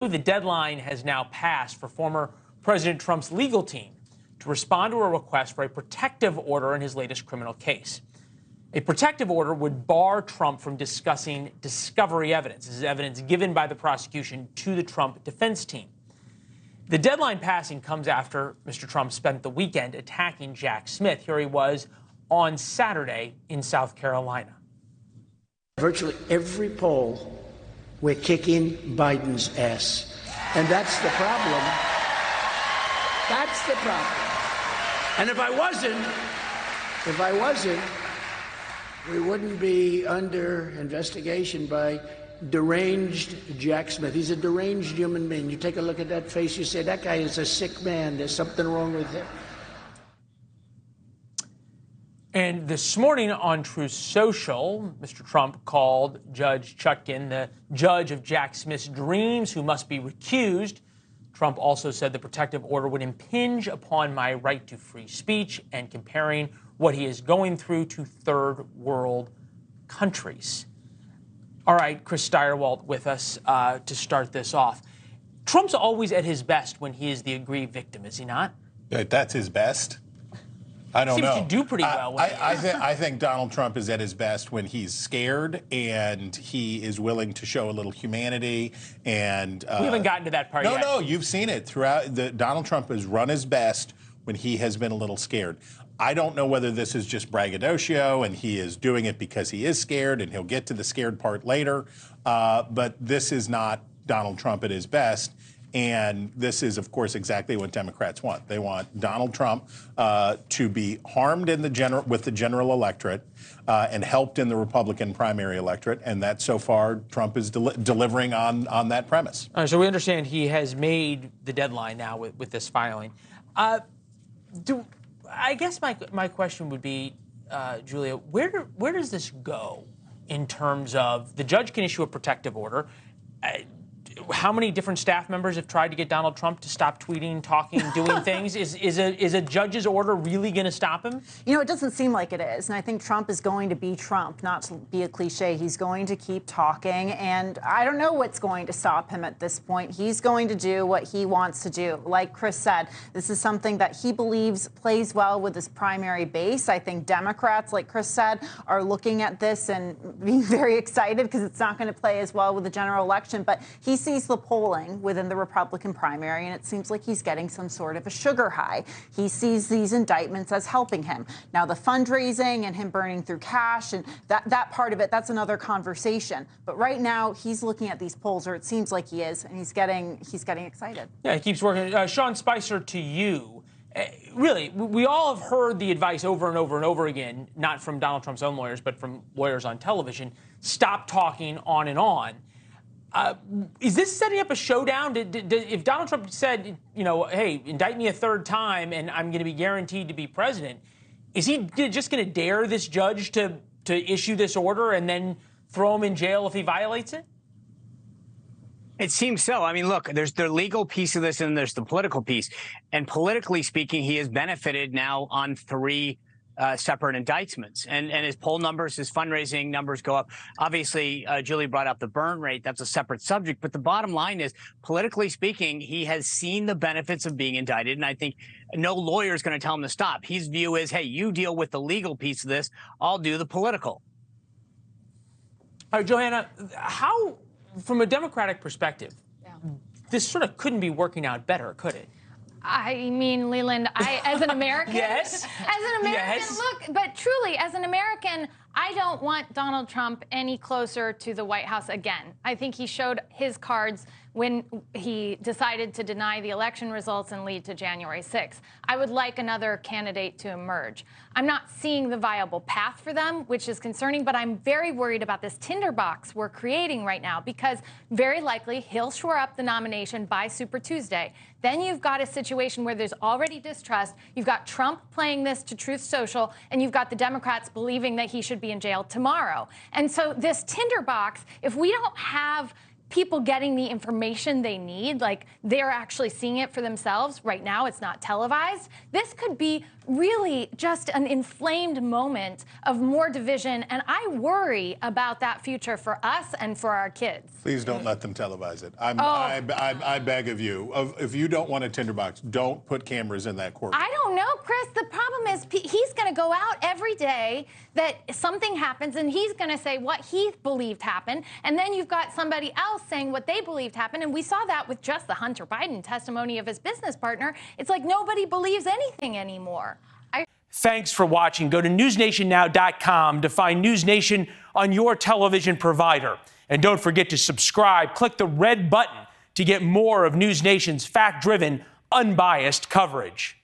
The deadline has now passed for former President Trump's legal team to respond to a request for a protective order in his latest criminal case. A protective order would bar Trump from discussing discovery evidence. This is evidence given by the prosecution to the Trump defense team. The deadline passing comes after Mr. Trump spent the weekend attacking Jack Smith. Here he was on Saturday in South Carolina. Virtually every poll, we're kicking Biden's ass. And that's the problem. That's the problem. And if I wasn't, we wouldn't be under investigation by deranged Jack Smith. He's a deranged human being. You take a look at that face, you say, that guy is a sick man. There's something wrong with him. And this morning on Truth Social, Mr. Trump called Judge Chutkan the judge of Jack Smith's dreams who must be recused. Trump also said the protective order would impinge upon my right to free speech and comparing what he is going through to third world countries. All right, Chris Steyerwalt with us to start this off. Trump's always at his best when he is the aggrieved victim, is he not? That's his best? I don't know. Seems to do pretty well. I think Donald Trump is at his best when he's scared and he is willing to show a little humanity. And we haven't gotten to that part yet. No, you've seen it throughout. Donald Trump has run his best when he has been a little scared. I don't know whether this is just braggadocio and he is doing it because he is scared, and he'll get to the scared part later. But this is not Donald Trump at his best. And this is, of course, exactly what Democrats want. They want Donald Trump to be harmed in with the general electorate and helped in the Republican primary electorate. And that, so far, Trump is delivering on that premise. So we understand he has made the deadline now with this filing. I guess my question would be, Julia, where does this go in terms of the judge can issue a protective order? How many different staff members have tried to get Donald Trump to stop tweeting, talking, doing things? Is a judge's order really going to stop him? You know, it doesn't seem like it is. And I think Trump is going to be Trump, not to be a cliche. He's going to keep talking. And I don't know what's going to stop him at this point. He's going to do what he wants to do. Like Chris said, this is something that he believes plays well with his primary base. I think Democrats, like Chris said, are looking at this and being very excited because it's not going to play as well with the general election. But he sees the polling within the Republican primary, and it seems like he's getting some sort of a sugar high. He sees these indictments as helping him. Now, the fundraising and him burning through cash and that part of it, that's another conversation. But right now, he's looking at these polls, or it seems like he is, and he's getting excited. Yeah, he keeps working. Sean Spicer, to you. Really, we all have heard the advice over and over and over again, not from Donald Trump's own lawyers, but from lawyers on television, stop talking on and on. Is this setting up a showdown? If Donald Trump said, you know, hey, indict me a third time and I'm going to be guaranteed to be president, is he just going to dare this judge to issue this order and then throw him in jail if he violates it? It seems so. I mean, look, there's the legal piece of this and there's the political piece. And politically speaking, he has benefited now on three separate indictments. And his poll numbers, his fundraising numbers go up. Obviously, Julie brought up the burn rate. That's a separate subject. But the bottom line is, politically speaking, he has seen the benefits of being indicted. And I think no lawyer is going to tell him to stop. His view is, hey, you deal with the legal piece of this. I'll do the political. All right, Johanna, how, from a Democratic perspective, this sort of couldn't be working out better, could it? I mean, Leland, as an American, yes. As an American, yes. Look, but truly, as an American, I don't want Donald Trump any closer to the White House again. I think he showed his cards when he decided to deny the election results and lead to January 6th. I would like another candidate to emerge. I'm not seeing the viable path for them, which is concerning, but I'm very worried about this tinderbox we're creating right now, because very likely he'll shore up the nomination by Super Tuesday. Then you've got a situation where there's already distrust. You've got Trump playing this to Truth Social, and you've got the Democrats believing that he should be in jail tomorrow. And so this tinderbox, if we don't have people getting the information they need, like they're actually seeing it for themselves. Right now, it's not televised. This could be really just an inflamed moment of more division, and I worry about that future for us and for our kids. Please don't let them televise it. I beg of you. If you don't want a Tinderbox, don't put cameras in that courtroom. I don't know, Chris. The problem is he's going to go out every day that something happens, and he's going to say what he believed happened, and then you've got somebody else saying what they believed happened, and we saw that with just the Hunter Biden testimony of his business partner. It's like nobody believes anything anymore. Thanks for watching. Go to newsnationnow.com to find News Nation on your television provider. And don't forget to subscribe. Click the red button to get more of News Nation's fact-driven, unbiased coverage.